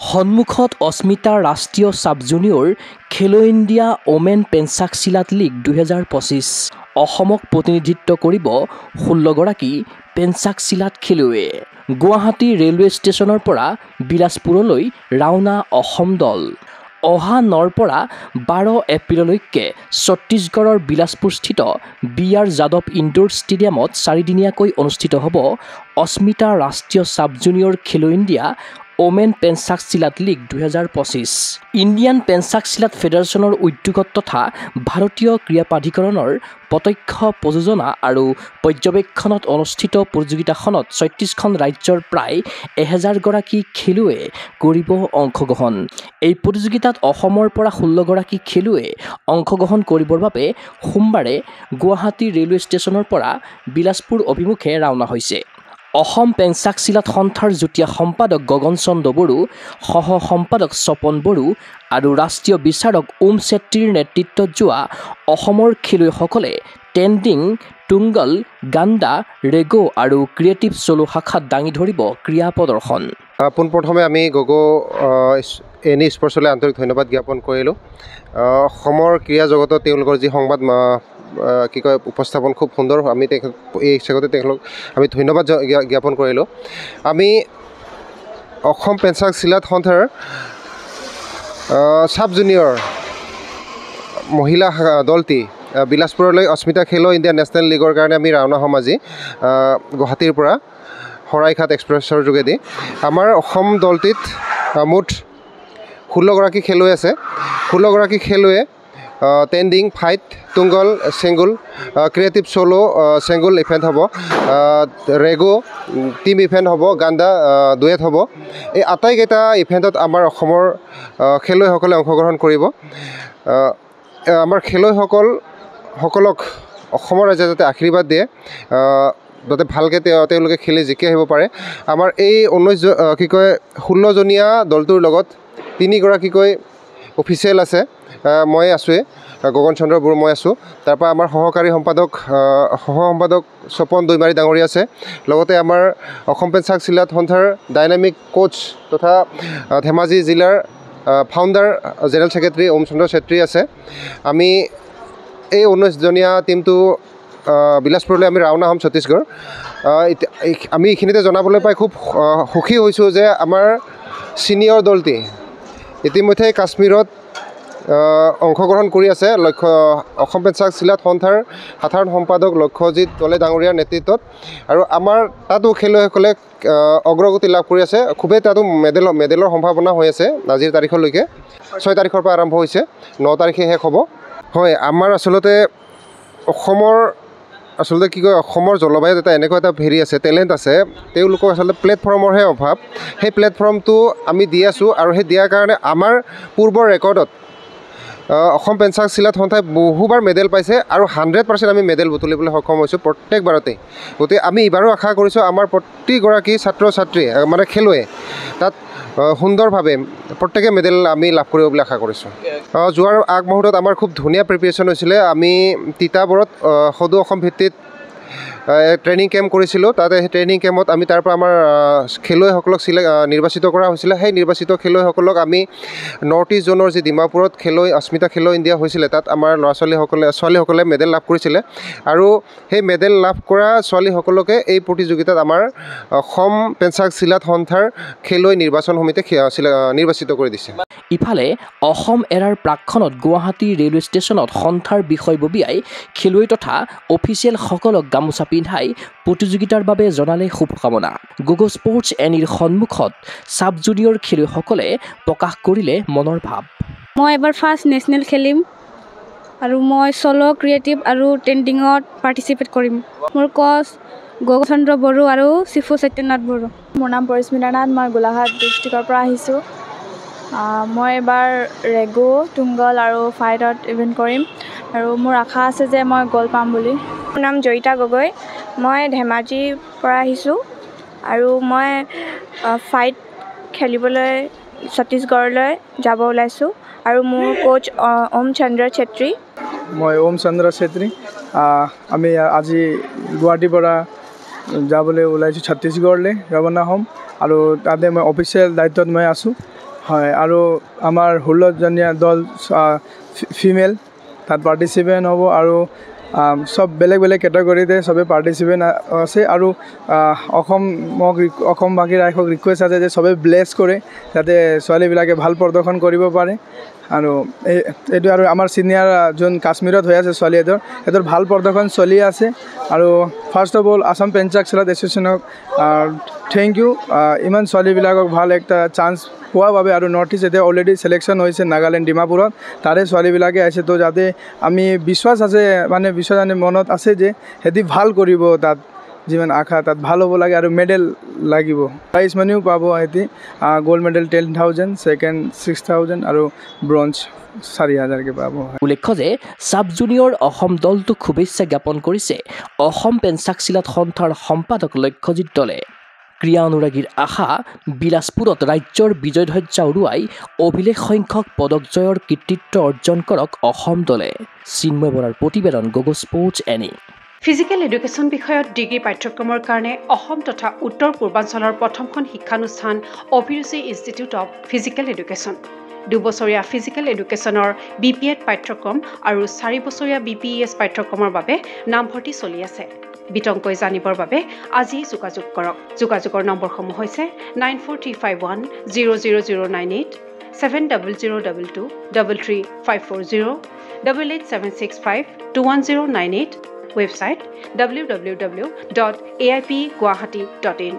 সন্মুখত অস্মিতা ৰাষ্ট্ৰীয় sub junior Khelo India women pencak silat league 2025 অসমক প্ৰতিনিধিত্ব কৰিব 16গৰাকী পেঞ্চাক চিলাত খেলুৱৈয়ে। গুৱাহাটী ৰেলৱে ষ্টেচনৰ পৰা বিলাসপুৰলৈ ৰাওনা অসম দল। অহা 9ৰ পৰা 12 এপ্ৰিললৈকে ছত্তীশগড়ৰ বিলাসপুৰস্থিত বি.আৰ. যাদৱ ইনডোৰ ষ্টেডিয়ামত 4দিনীয়াকৈ অনুষ্ঠিত হ'ব অস্মিতা ৰাষ্ট্ৰীয় sub junior Khelo India women pencak silat league 2025। Indian pencak silat ফেডাৰেশ্যনৰ উদ্যোগত তথা ভাৰতীয় ক্ৰীড়া প্ৰাধিকৰণৰ প্ৰত্যক্ষ প্ৰযোজনা আৰু পৰ্যবেক্ষণত অনুষ্ঠিত প্ৰতিযোগিতাখনত 36খন ৰাজ্যৰ প্ৰায় 1000গৰাকী খেলুৱৈয়ে কৰিব অংশগ্ৰহণ। এই প্ৰতিযোগিতাত অসমৰ পৰা 16গৰাকী খেলুৱৈয়ে অংশগ্ৰহণ কৰিবৰ বাবে সোমবাৰে গুৱাহাটী ৰেলৱে ষ্টেচনৰ পৰা বিলাসপুৰ অভিমুখে ৰাওনা হৈছে। অসম পেঞ্চাক চিলাত সন্থাৰ যুটীয়া সম্পাদক গগন চন্দ্ৰ বড়ো, সহ সম্পাদক স্বপন বড়ো আৰু ৰাষ্ট্ৰীয় বিচাৰক ওম ছেত্ৰীৰ নেতৃত্বত যোৱা অসমৰ খেলুৱৈসকলে টেণ্ডিং, টুংগল, গাণ্ডা, ৰেগ' আৰু ক্ৰিয়েটিভ চ'লো শাখাত দাঙি ধৰিব ক্ৰীড়া প্ৰদৰ্শন। পোনপ্ৰথমে আমি এনি স্পৰ্টছলৈ আন্তৰিক ধন্যবাদ জ্ঞাপন কৰিলোঁ। অসমৰ ক্ৰীড়া জগতত তেওঁলোকৰ যি সংবাদ উপস্থাপন খুব সুন্দৰ। আমি এই হিচাপতে তেওঁলোকক আমি ধন্যবাদ জ্ঞাপন কৰিলোঁ। আমি অসম পেঞ্চাক চিলাত সন্থাৰ সাব জুনিয়ৰ মহিলা দলটি বিলাসপুৰলৈ অস্মিতা খেলো ইণ্ডিয়া নেশ্যনেল লীগৰ কাৰণে আমি ৰাওনা হ'ম আজি গুৱাহাটীৰ পৰা শৰাইঘাট এক্সপ্ৰেছৰ যোগেদি। আমাৰ অসম দলটিত মুঠ 16গৰাকী খেলুৱৈ আছে। 16গৰাকী খেলুৱৈয়ে টেণ্ডিং, ফাইট, টুংগল, চেংগুল, ক্ৰিয়েটিভ চ'লো চেংগুল ইভেণ্ট হ'ব, ৰেগ' টিম ইভেণ্ট হ'ব, গাণ্ডা ডুৱেট হ'ব। এই আটাইকেইটা ইভেণ্টত আমাৰ অসমৰ খেলুৱৈসকলে অংশগ্ৰহণ কৰিব। আমাৰ খেলুৱৈসকলক অসমৰ ৰাইজে যাতে আশীৰ্বাদ দিয়ে, যাতে ভালকৈ তেওঁলোকে খেলি জিকি আহিব পাৰে। আমাৰ এই 16জনীয়া দলটোৰ লগত 3গৰাকীকৈ অফিচিয়েল আছে। মই আছোঁৱেই, গগন চন্দ্ৰ বড়ো মই আছোঁ। তাৰপৰা আমাৰ সহকাৰী সম্পাদক স্বপন দৈমাৰী ডাঙৰীয়া আছে। লগতে আমাৰ অসম পেঞ্চাক চিলাত সন্থাৰ ডাইনামিক কোচ তথা ধেমাজি জিলাৰ ফাউণ্ডাৰ জেনেৰেল ছেক্ৰেটাৰী ওম চন্দ্ৰ ছেত্ৰী আছে। আমি এই 19জনীয়া টীমটো বিলাসপুৰলৈ আমি ৰাওনা হ'ম ছত্তীশগড়। আমি এইখিনিতে জনাবলৈ পাই খুব সুখী হৈছোঁ যে আমাৰ ছিনিয়ৰ দলটি ইতিমধ্যে কাশ্মীৰত অংশগ্ৰহণ কৰি আছে। অসম পেঞ্চাক চিলাত সন্থাৰ সাধাৰণ সম্পাদক লক্ষ্যজিৎ দলে ডাঙৰীয়াৰ নেতৃত্বত, আৰু আমাৰ তাতো খেলুৱৈসকলে অগ্ৰগতি লাভ কৰি আছে। খুবেই তাতো মেডেলৰ সম্ভাৱনা হৈ আছে আজিৰ তাৰিখলৈকে। 6 তাৰিখৰ পৰা আৰম্ভ হৈছে, 9 তাৰিখে শেষ হ'ব। হয়, আমাৰ অসমৰ জলবায়ুত এনেকুৱা এটা হেৰি আছে, টেলেণ্ট আছে। তেওঁলোকৰ আচলতে প্লেটফৰ্মৰহে অভাৱ। সেই প্লেটফৰ্মটো আমি দি আছোঁ, আৰু সেই দিয়াৰ কাৰণে আমাৰ পূৰ্বৰ ৰেকৰ্ডত অসম পেঞ্চাক চিলাত সন্থাই বহুবাৰ মেডেল পাইছে, আৰু 100% আমি মেডেল বুটলিবলৈ সক্ষম হৈছোঁ প্ৰত্যেকবাৰতেই। গতিকে আমি এইবাৰো আশা কৰিছোঁ আমাৰ প্ৰতিগৰাকী ছাত্ৰ ছাত্ৰী খেলুৱৈ তাত সুন্দৰভাৱে প্ৰত্যেকে মেডেল আমি লাভ কৰিব বুলি আশা কৰিছোঁ। যোৱাৰ আগমুহূৰ্তত আমাৰ খুব ধুনীয়া প্ৰিপেৰেশ্যন হৈছিলে। আমি তিতাবৰত সদৌ অসম ভিত্তিত ট্ৰেইনিং কেম্প কৰিছিলোঁ। তাতে সেই ট্ৰেইনিং কেম্পত আমি তাৰ পৰা আমাৰ খেলুৱৈসকলক নিৰ্বাচিত কৰা হৈছিলে। সেই নিৰ্বাচিত খেলুৱৈসকলক আমি নৰ্থ ইষ্ট জোনৰ যি ডিমাপুৰত অস্মিতা খেলো ইণ্ডিয়া হৈছিলে, তাত আমাৰ ছোৱালীসকলে মেডেল লাভ কৰিছিলে, আৰু সেই মেডেল লাভ কৰা ছোৱালীসকলকে এই প্ৰতিযোগিতাত আমাৰ অসম পেঞ্চাক চিলাত সন্থাৰ খেলুৱৈ নিৰ্বাচন সমিতিয়ে নিৰ্বাচিত কৰি দিছে। ইফালে অসম এৰাৰ প্ৰাক্ষণত গুৱাহাটী ৰেলৱে ষ্টেচনত সন্থাৰ বিষয়ববীয়াই খেলুৱৈ তথা অফিচিয়েলসকলক গামোচা পিন্ধাই প্ৰতিযোগিতাৰ বাবে জনালে শুভকামনা। গগো স্পৰ্টছ এনিৰ সন্মুখত সাব জুনিয়ৰ খেলুৱৈসকলে প্ৰকাশ কৰিলে মনৰ ভাৱ। মই এবাৰ ফাৰ্ষ্ট নেশ্যনেল খেলিম, আৰু মই চ'ল', ক্ৰিয়েটিভ আৰু টেণ্ডিঙত পাৰ্টিচিপেট কৰিম। মোৰ কোচ গগন চন্দ্ৰ বড়ো আৰু চিফু সত্যনাথ বড়ো। মোৰ নাম পৰিস্মিতা নাথ, মই গোলাঘাট ডিষ্ট্ৰিক্টৰ পৰা আহিছোঁ। মই এবাৰ ৰেগ', টুংগল আৰু ফাইটত ইভেণ্ট কৰিম, আৰু মোৰ আশা আছে যে মই গ'ল্ড পাম বুলি। মোৰ নাম জয়িতা গগৈ, মই ধেমাজিৰ পৰা আহিছোঁ, আৰু মই ফাইট খেলিবলৈ ছত্তীশগড়লৈ যাব ওলাইছোঁ, আৰু মোৰ কোচ ওম চন্দ্ৰ ছেত্ৰী। মই ওম চন্দ্ৰ ছেত্ৰী। আমি আজি গুৱাহাটীৰ পৰা যাবলৈ ওলাইছোঁ ছত্তীশগড়লৈ ৰাওনা হ'ম, আৰু তাতে মই অফিচিয়েল দায়িত্বত মই আছোঁ। হয় আৰু আমাৰ 16জনীয়া দল ফিমেল তাত পাৰ্টিচিপেণ্ট হ'ব আৰু সব বেলেগ বেলেগ কেটেগৰীতে সবে পাৰ্টিচিপেণ্ট আছে আৰু অসমবাসী ৰাইজক ৰিকুৱেষ্ট আছে যে সবে ব্লেছ কৰে যাতে ছোৱালীবিলাকে ভাল প্ৰদৰ্শন কৰিব পাৰে আৰু এইটো আৰু আমাৰ চিনিয়ৰ যোন কাশ্মীৰত হৈ আছে ছোৱালী সিহঁতৰ ভাল প্ৰদৰ্শন চলি আছে আৰু first of all Assam pencak silat এছ'চিয়েশ্যনক থেংক ইউ ইমান ছোৱালীবিলাকক ভাল এটা চান্স পোৱাৰ বাবে আৰু নৰ্থ ইষ্ট এতিয়া অলৰেডি চিলেকশ্যন হৈছে নাগালেণ্ড ডিমাপুৰত তাৰে ছোৱালীবিলাকে আহিছে তো যাতে আমি বিশ্বাস আছে মানে বিশ্বাস মনত আছে যে সিহঁতি ভাল কৰিব তাত যিমান আশা তাত ভাল হ'ব লাগে আৰু মেডেল লাগিব প্ৰাইজ মানিও পাব সিহঁতি গ'ল্ড মেডেল 10,000 ছেকেণ্ড 6,000 আৰু ব্ৰঞ্জ 4,000কৈ পাব উল্লেখ্য যে ছাব জুনিয়ৰ অসম দলটোক শুভেচ্ছা জ্ঞাপন কৰিছে অসম পেঞ্চাক চিলাট সন্থাৰ সম্পাদক লক্ষ্যজিৎ দলে ক্ৰীড়া অনুৰাগীৰ আশা বিলাসপুৰত ৰাজ্যৰ বিজয় ধ্বজা উৰুৱাই অভিলেখ সংখ্যক পদক জয়ৰ কৃতিত্ব অৰ্জন কৰক অসম দলে চিন্ময় বৰাৰ প্ৰতিবেদন Gogo sports any physical education বিষয়ত ডিগ্ৰী পাঠ্যক্ৰমৰ কাৰণে অসম তথা উত্তৰ পূৰ্বাঞ্চলৰ প্ৰথমখন শিক্ষানুষ্ঠান অভিৰুচি ইনষ্টিটিউট অৱ ফিজিকেল এডুকেশ্যন 2 বছৰীয়া ফিজিকেল এডুকেশ্যনৰ BPEd পাঠ্যক্ৰম আৰু 4 বছৰীয়া BPES পাঠ্যক্ৰমৰ বাবে নামভৰ্তি চলি আছে বিতংকৈ জানিবৰ বাবে আজি যোগাযোগ কৰক যোগাযোগৰ নম্বৰসমূহ হৈছে 9435100098 700222 33540 88765210988 website www.aipguwahati.in